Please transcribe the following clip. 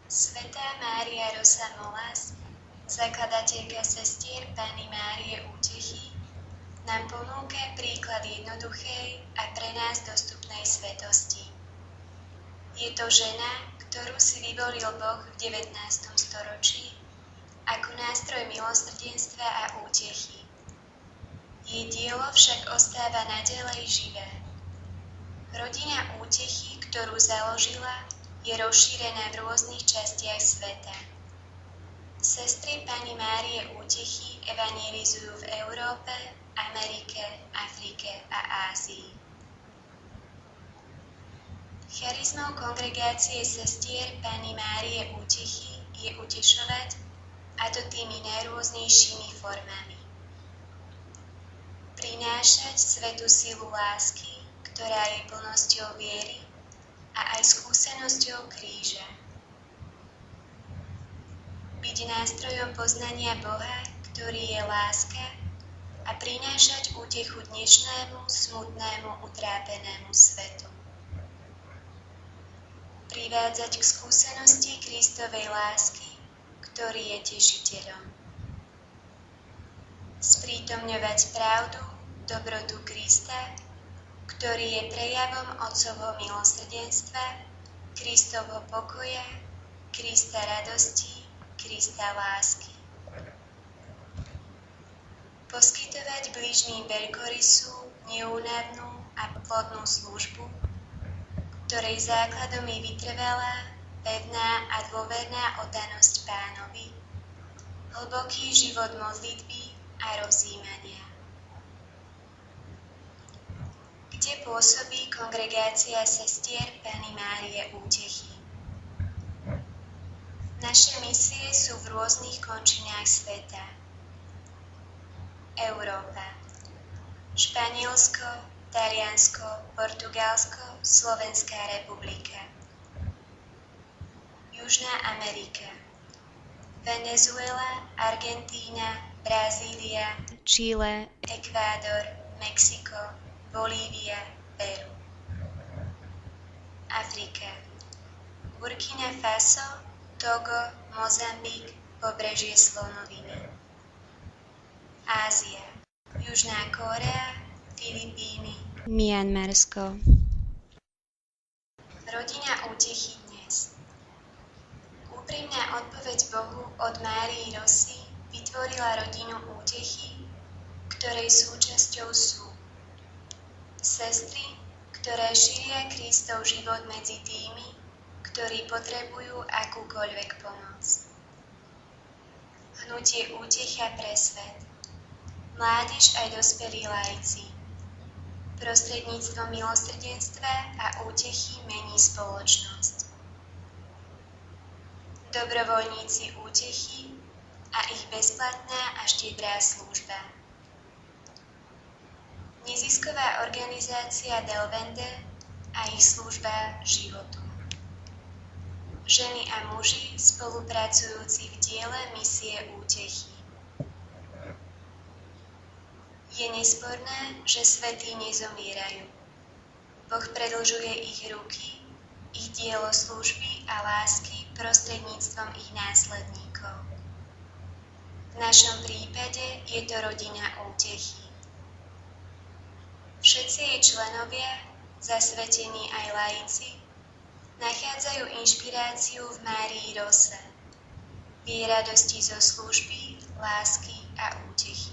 Svätá Mária Rosa Molas, zakladateľka sestier Panny Márie Útechy, nám ponúka príklad jednoduchej a pre nás dostupnej svetosti. Je to žena, ktorú si vyvolil Boh v 19. storočí ako nástroj milosrdenstva a útechy. Jej dielo však ostáva naďalej živé. Rodina Útechy, ktorú založila, je rozšírená v rôznych častiach sveta. Sestry Panny Márie Útechy evangelizujú v Európe, Amerike, Afrike a Ázii. Charizmou kongregácie sestier Panny Márie Útechy je utešovať, a to tými najrôznejšími formami. Prinášať svätú silu lásky, ktorá je plnosťou viery a aj skúsenosťou kríža. Byť nástrojom poznania Boha, ktorý je láska, a prinášať útechu dnešnému, smutnému, utrápenému svetu. Privádzať k skúsenosti Kristovej lásky, ktorý je tešiteľom. Sprítomňovať pravdu, dobrotu Krista, ktorý je prejavom Otcovho milosrdenstva, Kristovho pokoja, Krista radosti, Krista lásky. Poskytovať bližným veľkorysú, neúnavnú a plodnú službu, ktorej základom je vytrvalá, pevná a dôverná oddanosť Pánovi, hlboký život modlitby a rozjímania. Kde pôsobí kongregácia sestier Panny Márie Útechy? Naše misie sú v rôznych končinách sveta. Európa, Španielsko, Taliansko, Portugalsko, Slovenská republika. Južná Amerika, Venezuela, Argentína, Brazília, Čile, Ekvádor, Mexiko, Bolívia, Peru. Afrika, Burkina Faso, Togo, Mozambik, pobrežie Slonoviny. Ázia, Južná Kórea, Filipíny, Mianmarsko. Rodina Útechy dnes. Úprimná odpoveď Bohu od Márii Rosy vytvorila rodinu Útechy, ktorej súčasťou sú sestry, ktoré šíria Kristov život medzi tými, ktorí potrebujú akúkoľvek pomoc. Hnutie Útecha pre svet. Mládež aj dospelí laici. Prostredníctvom milosrdenstva a útechy mení spoločnosť. Dobrovoľníci Útechy a ich bezplatná a štedrá služba. Nezisková organizácia Delvende a ich služba životu. Ženy a muži spolupracujúci v diele misie Útechy. Je nesporné, že svätí nezomierajú. Boh predĺžuje ich ruky, ich dielo služby a lásky prostredníctvom ich následníkov. V našom prípade je to rodina Útechy. Všetci jej členovia, zasvetení aj laici, nachádzajú inšpiráciu v Márii Rose, v jej radosti zo služby, lásky a útechy.